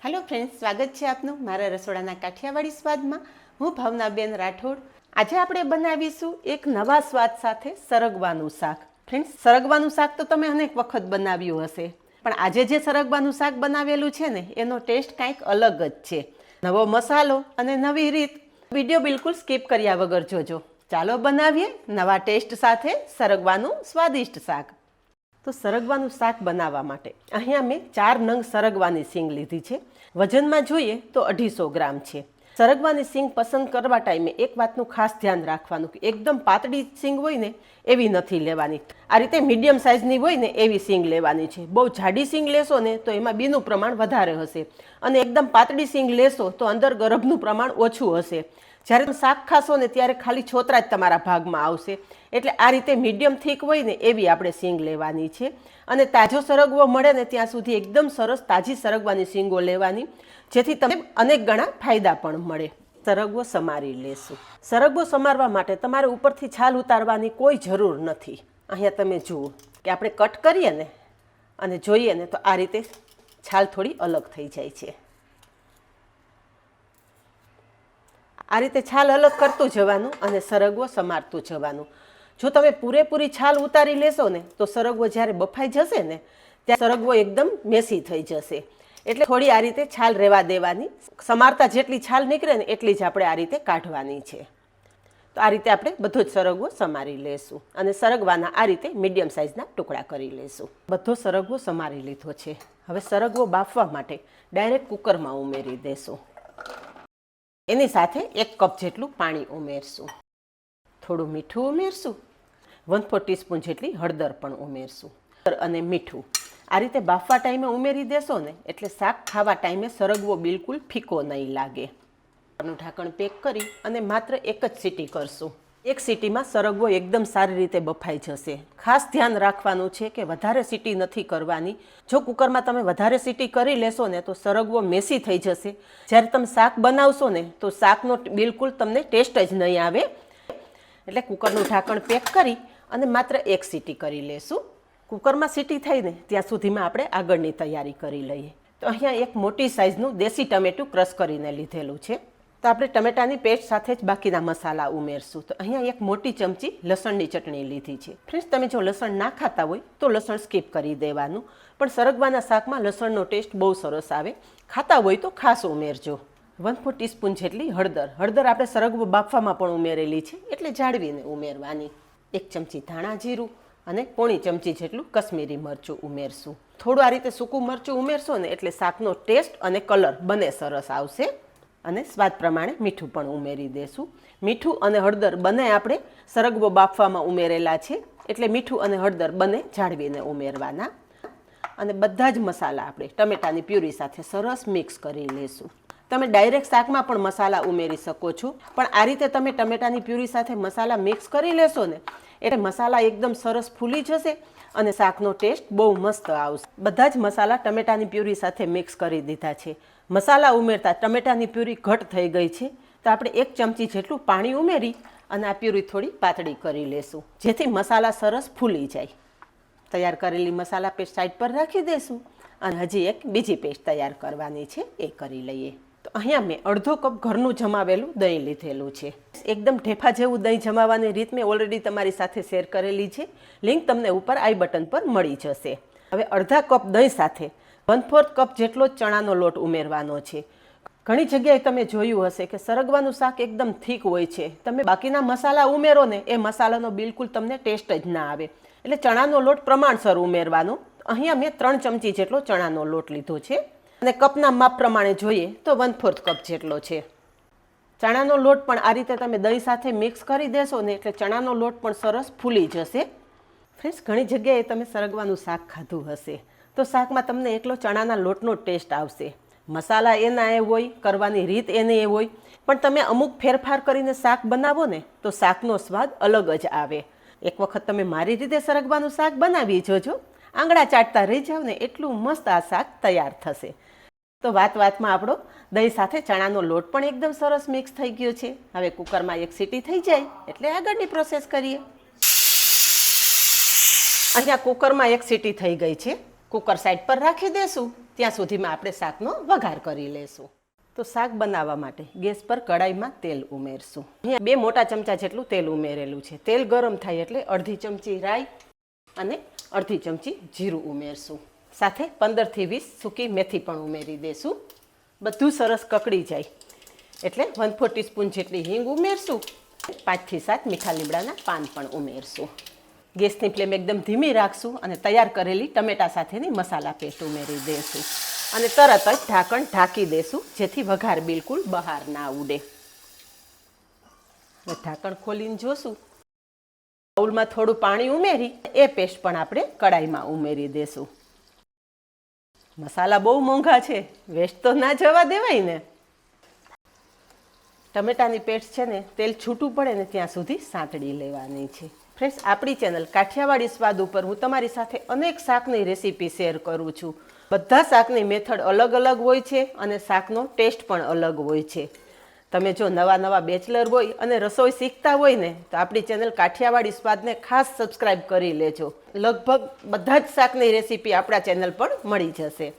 Hello friends, स्वागत है आपनु मारा रसोड़ाना काठियावाड़ी स्वादमां। हूँ भावनाबेन राठोड। आज આપણે બનાવીશું એક નવા સ્વાદ સાથે સરગવાનું શાક। ફ્રેન્ડ્સ, સરગવાનું શાક તો તમે અનેક વખત બનાવ્યું હશે, પણ આજે જે સરગવાનું શાક બનાવેલું છે ને એનો ટેસ્ટ કંઈક અલગ જ છે। નવો મસાલો અને નવી રીત, વિડિયો બિલકુલ સ્કીપ કર્યા વગર જોજો। ચાલો બનાવીએ નવા ટેસ્ટ સાથે સરગવાનું સ્વાદિષ્ટ શાક। તો સરગવાનું શાક બનાવવા માટે અહીંયા મેં 4 નંગ સરગવાની સિંગ લીધી છે। વજનમાં જોઈએ તો 250 ગ્રામ છે। સરગવાની સિંગ પસંદ કરવા ટાઈમે એક વાતનું ખાસ ધ્યાન રાખવાનું કે એકદમ પાતળી સિંગ હોય ને એવી નથી લેવાની। આ રીતે મીડિયમ સાઇઝની હોય ને એવી સિંગ લેવાની છે। બહુ જાડી સિંગ લેશો ને તો એમાં બીનું પ્રમાણ વધારે હશે, અને એકદમ પાતળી સિંગ લેશો તો અંદર ગરબનું પ્રમાણ ઓછું હશે। જ્યારે તમે શાક ખાશો ને ત્યારે ખાલી છોતરા જ તમારા ભાગમાં આવશે। એટલે આ રીતે મીડિયમ થીક હોય ને એવી આપણે સિંગ લેવાની છે। અને તાજો સરગવો મળે ને ત્યાં સુધી એકદમ સરસ તાજી સરગવાની સિંગો લેવાની, જેથી તમને અનેક ગણા ફાયદા પણ મળે। સરગવો સમારી લેશું। સરગવો સમારવા માટે તમારે ઉપરથી છાલ ઉતારવાની કોઈ જરૂર નથી। અહીંયા તમે જુઓ કે આપણે કટ કરીએ ને અને જોઈએ ને તો આ રીતે છાલ થોડી અલગ થઈ જાય છે। આ રીતે છાલ અલગ કરતું જવાનું અને સરગવો સમારતું જવાનું। જો તમે પૂરેપૂરી છાલ ઉતારી લેશો ને તો સરગવો જ્યારે બફાઈ જશે ને ત્યારે સરગવો એકદમ મેસી થઈ જશે। એટલે થોડી આ રીતે છાલ રહેવા દેવાની। સમારતા જેટલી છાલ નીકળે ને એટલી જ આપણે આ રીતે કાઢવાની છે। તો આ રીતે આપણે બધો જ સરગવો સમારી લેશું અને સરગવાના આ રીતે મીડિયમ સાઇઝના ટુકડા કરી લેશું। બધો સરગવો સમારી લીધો છે। હવે સરગવો બાફવા માટે ડાયરેક્ટ કુકરમાં ઉમેરી દેશું। એની સાથે 1 કપ જેટલું પાણી ઉમેરશું, થોડું મીઠું ઉમેરશું, 1/4 ટીસ્પૂન જેટલી હળદર પણ ઉમેરશું અને મીઠું આ રીતે બાફવા ટાઈમે ઉમેરી દેશો ને એટલે શાક ખાવા ટાઈમે સરગવો બિલકુલ ફીકો નહીં લાગે। ઢાંકણ પેક કરી અને માત્ર 1 જ સીટી કરશું। 1 સીટીમાં સરગવો એકદમ સારી રીતે બફાઈ જશે। ખાસ ધ્યાન રાખવાનું છે કે વધારે સીટી નથી કરવાની। જો કુકરમાં તમે વધારે સીટી કરી લેશો ને તો સરગવો મેસી થઈ જશે। જ્યારે તમે શાક બનાવશો ને તો શાકનો બિલકુલ તમને ટેસ્ટ જ નહીં આવે। એટલે કુકરનું ઢાંકણ પેક કરી અને માત્ર 1 સીટી કરી લેશું। કુકરમાં સીટી થઈ ને ત્યાં સુધીમાં આપણે આગળની તૈયારી કરી લઈએ। તો અહીંયા એક મોટી સાઇઝનું દેશી ટમેટું ક્રશ કરીને લીધેલું છે। તો આપણે ટમેટાની પેસ્ટ સાથે જ બાકીના મસાલા ઉમેરશું। તો અહીંયા 1 મોટી ચમચી લસણની ચટણી લીધી છે। ફ્રેન્ડ્સ, તમે જો લસણ ના ખાતા હોય તો લસણ સ્કીપ કરી દેવાનું, પણ સરગવાના શાકમાં લસણનો ટેસ્ટ બહુ સરસ આવે। ખાતા હોય તો ખાસ ઉમેરજો। 1/4 ટીસ્પૂન જેટલી હળદર આપણે સરગવો બાફવામાં પણ ઉમેરેલી છે એટલે જાળવીને ઉમેરવાની। 1 ચમચી ધાણા જીરું અને 1/4 ચમચી જેટલું કશ્મીરી મરચું ઉમેરશું। થોડું આ રીતે સૂકું મરચું ઉમેરશો ને એટલે શાકનો ટેસ્ટ અને કલર બંને સરસ આવશે। અને સ્વાદ પ્રમાણે મીઠું પણ ઉમેરી દેશું। મીઠું અને હળદર બંને આપણે સરગવો બાફવામાં ઉમેરેલા છે એટલે મીઠું અને હળદર બંને જાળવીને ઉમેરવાના। અને બધા જ મસાલા આપણે ટમેટાની પ્યુરી સાથે સરસ મિક્સ કરી લેશું। તમે ડાયરેક્ટ શાકમાં પણ મસાલા ઉમેરી શકો છો, પણ આ રીતે તમે ટમેટાની પ્યુરી સાથે મસાલા મિક્સ કરી લેશો ને એટલે મસાલા એકદમ સરસ ફૂલી જશે અને શાકનો ટેસ્ટ બહુ મસ્ત આવશે। બધા જ મસાલા ટમેટાની પ્યુરી સાથે મિક્સ કરી દીધા છે। મસાલા ઉમેરતા ટમેટાની પ્યુરી ઘટ થઈ ગઈ છે, તો આપણે 1 ચમચી જેટલું પાણી ઉમેરી અને આ પ્યુરી થોડી પાતળી કરી લેશું, જેથી મસાલા સરસ ફૂલી જાય। તૈયાર કરેલી મસાલા પેસ્ટ સાઈડ પર રાખી દેશું અને હજી એક બીજી પેસ્ટ તૈયાર કરવાની છે, એ કરી લઈએ। તો અહીંયા મેં અડધો કપ ઘરનું જમાવેલું દહીં લીધેલું છે। એકદમ ઢેફા જેવું દહીં જમાવવાની રીત મેં ઓલરેડી તમારી સાથે શેર કરેલી છે। લિંક તમને ઉપર આઈ બટન પર મળી જશે। હવે અડધા કપ દહીં સાથે 1/4 કપ જેટલો ચણાનો લોટ ઉમેરવાનો છે। ઘણી જગ્યાએ તમે જોયું હશે કે સરગવાનું શાક એકદમ થીક હોય છે, તમે બાકીના મસાલા ઉમેરો ને એ મસાલાનો બિલકુલ તમને ટેસ્ટ જ ના આવે। એટલે ચણાનો લોટ પ્રમાણસર ઉમેરવાનો। અહીંયા મેં 3 ચમચી જેટલો ચણાનો લોટ લીધો છે અને કપના માપ પ્રમાણે જોઈએ તો 1/4 કપ જેટલો છે। ચણાનો લોટ પણ આ રીતે તમે દહીં સાથે મિક્સ કરી દેશો ને એટલે ચણાનો લોટ પણ સરસ ફૂલી જશે। ફ્રેન્ડ્સ, ઘણી જગ્યાએ તમે સરગવાનું શાક ખાધું હશે તો શાકમાં તમને એકલો ચણાના લોટનો ટેસ્ટ આવશે। મસાલા એના એ હોય, કરવાની રીત એને એ હોય, પણ તમે અમુક ફેરફાર કરીને શાક બનાવો ને તો શાકનો સ્વાદ અલગ જ આવે। એક વખત તમે મારી રીતે સરગવાનું શાક બનાવી જોજો, આંગળા ચાટતા રહી જાવ ને એટલું મસ્ત આ શાક તૈયાર થશે। તો વાતમાં આપણો દહીં સાથે ચણાનો લોટ પણ એકદમ સરસ મિક્સ થઈ ગયો છે। હવે કુકરમાં 1 સીટી થઈ જાય એટલે આગળની પ્રોસેસ કરીએ। અહીંયા કુકરમાં 1 સીટી થઈ ગઈ છે કુકર સાઈડ પર રાખી દેશું. ત્યાં સુધીમાં આપણે શાકનો વઘાર કરી લેશું. તો શાક બનાવવા માટે ગેસ પર કડાઈમાં તેલ ઉમેરશું. અહીંયા 2 મોટા ચમચા જેટલું તેલ ઉમેરેલું છે. તેલ ગરમ થાય એટલે અડધી ચમચી રાઈ અને અડધી ચમચી જીરું ઉમેરશું. સાથે 15 થી 20 સૂકી મેથી પણ ઉમેરી દેશું. બધું સરસ કકડી જાય એટલે 1/4 ટીસ્પૂન જેટલી હિંગ ઉમેરશું. 5 થી 7 મીઠા લીમડાના પાન પણ ઉમેરશું. ગેસની ફ્લેમ એકદમ ધીમી રાખશું અને તૈયાર કરેલી ટમેટા સાથેની મસાલા પેસ્ટ ઉમેરી દઈશું અને તરત જ ઢાંકણ ઢાંકી દેશું, જેથી વઘાર બિલકુલ બહાર ના ઉડે. ઢાંકણ ખોલીને જોશું. બાઉલમાં થોડું પાણી ઉમેરી એ પેસ્ટ પણ આપણે કડાઈમાં ઉમેરી દેશું. મસાલા બહુ મોંઘા છે, વેસ્ટ તો ના જવા દેવાય ને. ટમેટાની પેસ્ટ છે ને તેલ છૂટું પડે ને ત્યાં સુધી સાંતળી લેવાની છે. ફ્રેન્ડ્સ, આપણી ચેનલ કાઠિયાવાડી સ્વાદ ઉપર હું તમારી સાથે અનેક શાકની રેસીપી શેર કરું છું. બધા શાકની મેથડ અલગ અલગ હોય છે અને શાકનો ટેસ્ટ પણ અલગ હોય છે. તમે જો નવા બેચલર હોય અને રસોઈ શીખતા હોય ને તો આપણી ચેનલ કાઠિયાવાડી સ્વાદને ખાસ સબસ્ક્રાઈબ કરી લેજો. લગભગ બધા જ શાકની રેસીપી આપણા ચેનલ પર મળી જશે.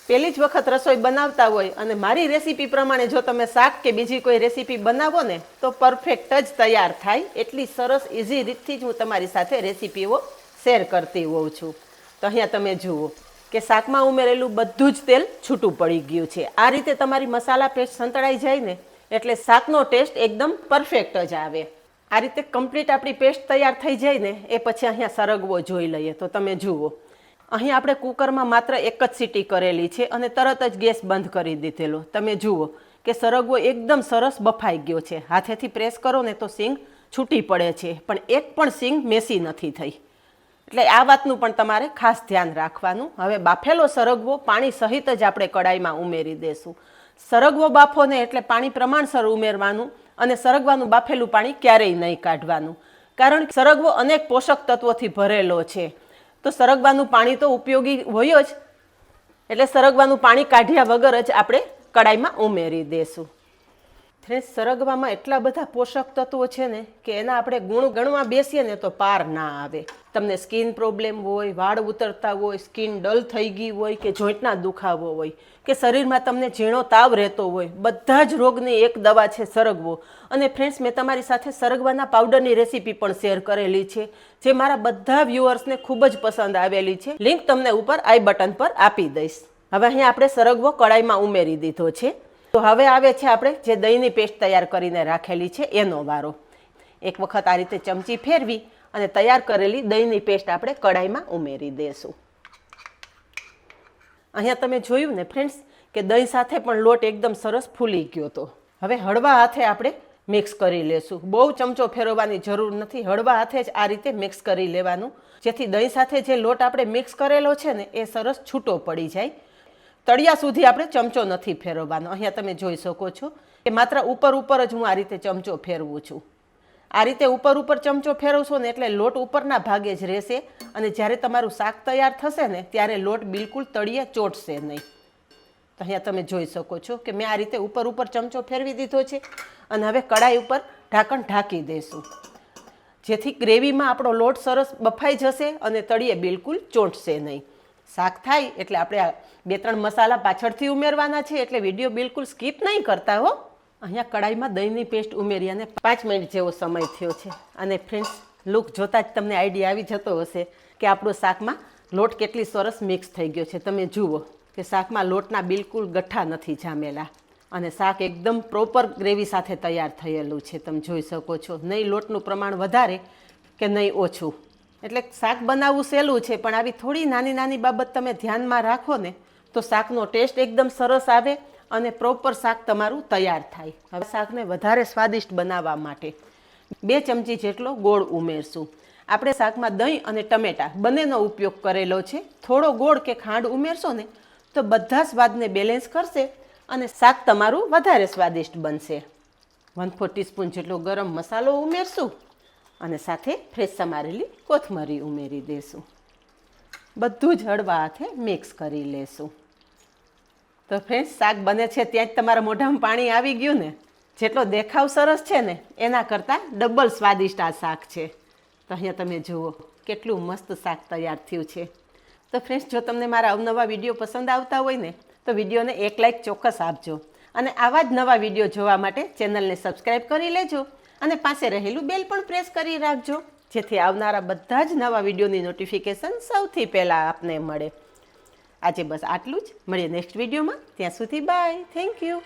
પહેલી જ વખત રસોઈ બનાવતા હોય અને મારી રેસીપી પ્રમાણે જો તમે શાક કે બીજી કોઈ રેસીપી બનાવો ને તો પરફેક્ટ જ તૈયાર થાય. એટલી સરસ ઇઝી રીતથી જ હું તમારી સાથે રેસીપીઓ શેર કરતી હોઉં છું. તો અહીંયા તમે જુઓ કે શાકમાં ઉમેરેલું બધું જ તેલ છૂટું પડી ગયું છે. આ રીતે તમારી મસાલા પેસ્ટ સંતળાઈ જાય ને એટલે શાકનો ટેસ્ટ એકદમ પરફેક્ટ જ આવે. આ રીતે કમ્પ્લીટ આપણી પેસ્ટ તૈયાર થઈ જાય ને એ પછી અહીંયા સરગવો જોઈ લઈએ. તો તમે જુઓ, અહીં આપણે કુકરમાં માત્ર એક જ સીટી કરેલી છે અને તરત જ ગેસ બંધ કરી દીધેલો. તમે જુઓ કે સરગવો એકદમ સરસ બફાઈ ગયો છે. હાથેથી પ્રેસ કરો ને તો સીંગ છૂટી પડે છે, પણ એક પણ સીંગ મેસી નથી થઈ. એટલે આ વાતનું પણ તમારે ખાસ ધ્યાન રાખવાનું. હવે બાફેલો સરગવો પાણી સહિત જ આપણે કડાઈમાં ઉમેરી દેશું. સરગવો બાફો ને એટલે પાણી પ્રમાણસર ઉમેરવાનું અને સરગવાનું બાફેલું પાણી ક્યારેય નહીં કાઢવાનું, કારણ કે સરગવો અનેક પોષક તત્વોથી ભરેલો છે. તો સરગવાનું પાણી તો ઉપયોગી હોય જ, એટલે સરગવાનું પાણી કાઢ્યા વગર જ આપણે કડાઈમાં ઉમેરી દેશું. ફ્રેન્ડ્સ, સરગવામાં એટલા બધા પોષક તત્વો છે ને કે એના આપણે ગુણ ગણવા બેસીએ ને તો પાર ના આવે. તમને સ્કિન પ્રોબ્લેમ હોય, વાળ ઉતરતા હોય, સ્કિન ડલ થઈ ગઈ હોય કે જોઈન્ટના દુખાવો હોય કે શરીરમાં તમને ઝીણો તાવ રહેતો હોય, બધા જ રોગની એક દવા છે સરગવો. અને ફ્રેન્ડ્સ, મેં તમારી સાથે સરગવાના પાવડરની રેસીપી પણ શેર કરેલી છે, જે મારા બધા વ્યુઅર્સને ખૂબ જ પસંદ આવેલી છે. લિંક તમને ઉપર આઈ બટન પર આપી દઈશ. હવે અહીંયા આપણે સરગવો કડાઈમાં ઉમેરી દીધો છે. તો હવે આવે છે આપણે જે દહીંની પેસ્ટ તૈયાર કરીને રાખેલી છે એનો વારો. એક વખત આ રીતે ચમચી ફેરવી અને તૈયાર કરેલી દહીંની પેસ્ટ આપણે કડાઈમાં ઉમેરી દઈશું. અહીંયા તમે જોયું ને ફ્રેન્ડ્સ કે દહીં સાથે પણ લોટ એકદમ સરસ ફૂલી ગયો હતો. હવે હળવા હાથે આપણે મિક્સ કરી લેશું. બહુ ચમચો ફેરવવાની જરૂર નથી, હળવા હાથે જ આ રીતે મિક્સ કરી લેવાનું, જેથી દહીં સાથે જે લોટ આપણે મિક્સ કરેલો છે ને એ સરસ છૂટો પડી જાય. તળિયા સુધી આપણે ચમચો નથી ફેરવવાનો. અહીંયા તમે જોઈ શકો છો કે માત્ર ઉપર જ હું આ રીતે ચમચો ફેરવું છું. આ રીતે ઉપર ચમચો ફેરવશો ને એટલે લોટ ઉપરના ભાગે જ રહેશે અને જ્યારે તમારું શાક તૈયાર થશે ને ત્યારે લોટ બિલકુલ તળિયે ચોટશે નહીં. તો અહીંયા તમે જોઈ શકો છો કે મેં આ રીતે ઉપર ચમચો ફેરવી દીધો છે અને હવે કડાઈ ઉપર ઢાંકણ ઢાંકી દઈશું, જેથી ગ્રેવીમાં આપણો લોટ સરસ બફાઈ જશે અને તળિયે બિલકુલ ચોંટશે નહીં. શાક થાય એટલે આપણે 2-3 મસાલા પાછળથી ઉમેરવાના છે, એટલે વિડીયો બિલકુલ સ્કીપ નહીં કરતા હો. અહીંયા કડાઈમાં દહીંની પેસ્ટ ઉમેરી અને 5 મિનિટ જેવો સમય થયો છે અને ફ્રેન્ડ્સ, લુક જોતાં જ તમને આઈડિયા આવી જતો હશે કે આપણું શાકમાં લોટ કેટલી સરસ મિક્સ થઈ ગયો છે. તમે જુઓ કે શાકમાં લોટના બિલકુલ ગઠ્ઠા નથી જામેલા અને શાક એકદમ પ્રોપર ગ્રેવી સાથે તૈયાર થયેલું છે. તમે જોઈ શકો છો, નહીં લોટનું પ્રમાણ વધારે કે નહીં ઓછું. એટલે શાક બનાવવું સહેલું છે, પણ આવી થોડી નાની બાબત તમે ધ્યાનમાં રાખો ને તો શાકનો ટેસ્ટ એકદમ સરસ આવે અને પ્રોપર શાક તમારું તૈયાર થાય. હવે શાકને વધારે સ્વાદિષ્ટ બનાવવા માટે 2 ચમચી જેટલો ગોળ ઉમેરશું. આપણે શાકમાં દહીં અને ટમેટા બંનેનો ઉપયોગ કરેલો છે. થોડો ગોળ કે ખાંડ ઉમેરશો ને તો બધા સ્વાદને બેલેન્સ કરશે અને શાક તમારું વધારે સ્વાદિષ્ટ બનશે. 1/4 ટીસ્પૂન જેટલો ગરમ મસાલો ઉમેરશું અને સાથે ફ્રેશ સમારેલી કોથમરી ઉમેરી દઈશું. બધું જ હળવા હાથે મિક્સ કરી લેશું. તો ફ્રેન્ડ્સ, શાક બને છે ત્યાં જ તમારા મોઢામાં પાણી આવી ગયું ને. જેટલો દેખાવ સરસ છે ને એના કરતાં ડબલ સ્વાદિષ્ટ આ શાક છે. તો અહીંયા તમે જુઓ કેટલું મસ્ત શાક તૈયાર થયું છે. તો ફ્રેન્ડ્સ, જો તમને મારા અવનવા વિડીયો પસંદ આવતા હોય ને તો વિડીયોને એક લાઇક ચોક્કસ આપજો અને આવા જ નવા વિડીયો જોવા માટે ચેનલને સબસ્ક્રાઈબ કરી લેજો અને પાસે રહેલું બેલ પણ પ્રેસ કરી રાખજો, જેથી આવનારા બધા જ નવા વિડીયોની નોટિફિકેશન સૌથી પહેલાં આપને મળે. આજે બસ આટલું જ. મળીએ નેક્સ્ટ વિડીયોમાં. ત્યાં સુધી બાય. Thank you.